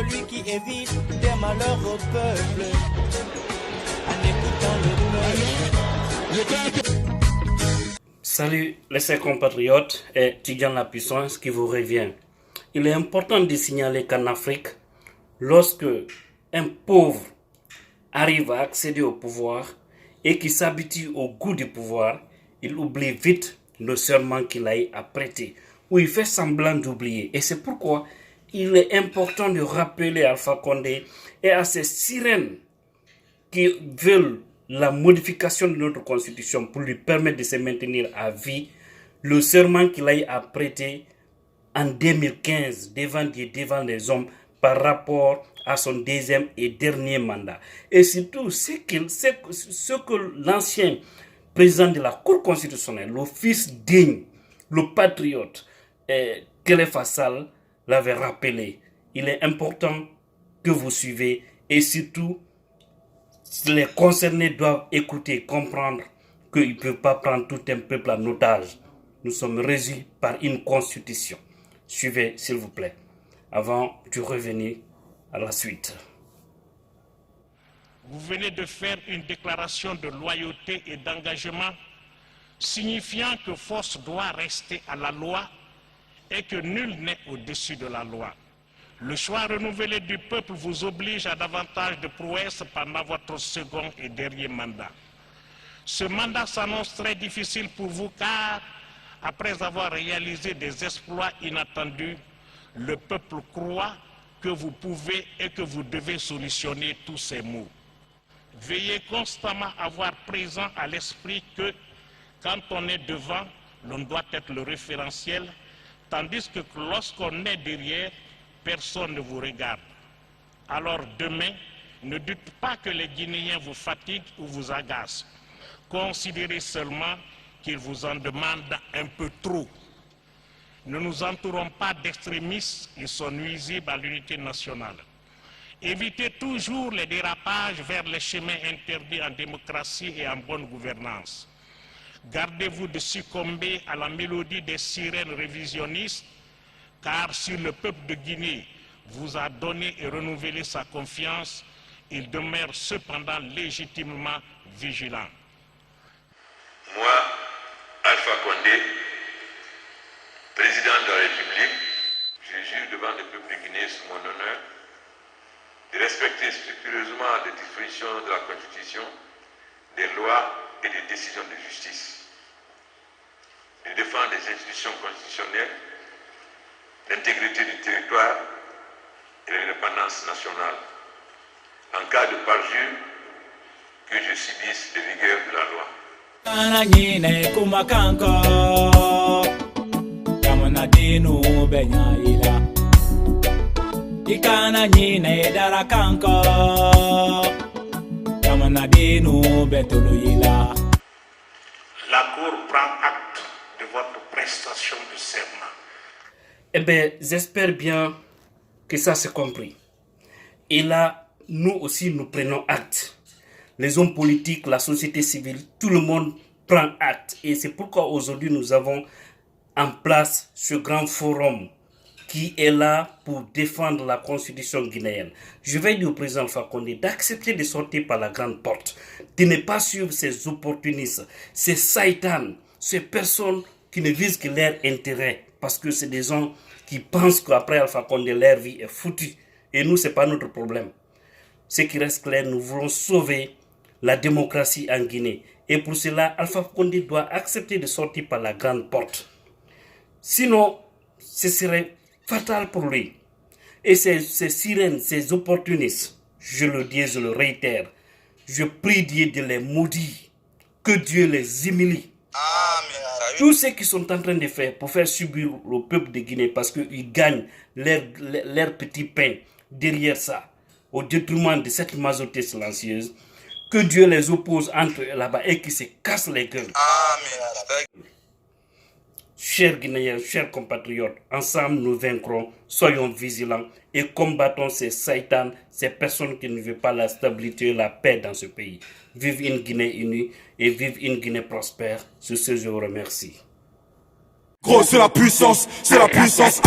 celui qui évite des malheurs au peuple. En écoutant le peuple. Salut les chers compatriotes et Tidjane La Puissance qui vous revient. Il est important de signaler qu'en Afrique, lorsque un pauvre arrive à accéder au pouvoir et qui s'habitue au goût du pouvoir, il oublie vite le serment qu'il a prêté, ou il fait semblant d'oublier. Et c'est pourquoi il est important de rappeler à Alpha Condé et à ces sirènes qui veulent la modification de notre constitution pour lui permettre de se maintenir à vie, le serment qu'il a prêté en 2015 devant les hommes par rapport à son deuxième et dernier mandat. Et surtout, ce que l'ancien président de la Cour constitutionnelle, le fils digne, le patriote, Khalifa Sall, l'avait rappelé. Il est important que vous suivez et surtout, les concernés doivent écouter, comprendre qu'ils ne peuvent pas prendre tout un peuple en otage. Nous sommes régis par une constitution. Suivez, s'il vous plaît, avant de revenir à la suite. Vous venez de faire une déclaration de loyauté et d'engagement signifiant que force doit rester à la loi et que nul n'est au-dessus de la loi. Le choix renouvelé du peuple vous oblige à davantage de prouesses pendant votre second et dernier mandat. Ce mandat s'annonce très difficile pour vous car, après avoir réalisé des exploits inattendus, le peuple croit que vous pouvez et que vous devez solutionner tous ces maux. Veillez constamment à avoir présent à l'esprit que, quand on est devant, l'on doit être le référentiel, tandis que lorsqu'on est derrière, personne ne vous regarde. Alors demain, ne dites pas que les Guinéens vous fatiguent ou vous agacent. Considérez seulement qu'ils vous en demandent un peu trop. Ne nous entourons pas d'extrémistes, ils sont nuisibles à l'unité nationale. Évitez toujours les dérapages vers les chemins interdits en démocratie et en bonne gouvernance. Gardez-vous de succomber à la mélodie des sirènes révisionnistes, car si le peuple de Guinée vous a donné et renouvelé sa confiance, il demeure cependant légitimement vigilant. Moi, Alpha Condé, président de la République, je jure devant le peuple de Guinée sous mon honneur de respecter scrupuleusement les dispositions de la Constitution, des lois et des décisions de justice, de défendre les institutions constitutionnelles, l'intégrité du territoire et l'indépendance nationale. En cas de parjure, que je subisse les rigueurs de la loi. La Cour prend acte de votre prestation de serment. Eh bien, j'espère bien que ça s'est compris. Et là, nous aussi, nous prenons acte. Les hommes politiques, la société civile, tout le monde prend acte. Et c'est pourquoi aujourd'hui, nous avons en place ce grand forum qui est là pour défendre la constitution guinéenne. Je vais dire au président Alpha Condé d'accepter de sortir par la grande porte, de ne pas suivre ces opportunistes, ces saïtans, ces personnes qui ne visent que leur intérêt, parce que c'est des gens qui pensent qu'après Alpha Condé, leur vie est foutue. Et nous, ce n'est pas notre problème. Ce qui reste clair, nous voulons sauver la démocratie en Guinée. Et pour cela, Alpha Condé doit accepter de sortir par la grande porte. Sinon, ce serait fatal pour lui. Et ces sirènes, ces opportunistes, je le dis, je le réitère, je prie Dieu de les maudire, que Dieu les humilie. Amen. Tous ceux qui sont en train de faire pour faire subir le peuple de Guinée parce qu'ils gagnent leur petit pain derrière ça, au détriment de cette majorité silencieuse, que Dieu les oppose entre eux là-bas et qu'ils se cassent les gueules. Amen. Chers Guinéens, chers compatriotes, ensemble nous vaincrons, soyons vigilants et combattons ces saïtans, ces personnes qui ne veulent pas la stabilité et la paix dans ce pays. Vive une Guinée unie et vive une Guinée prospère. Sur ce, je vous remercie. Gros, c'est la puissance, la puissance.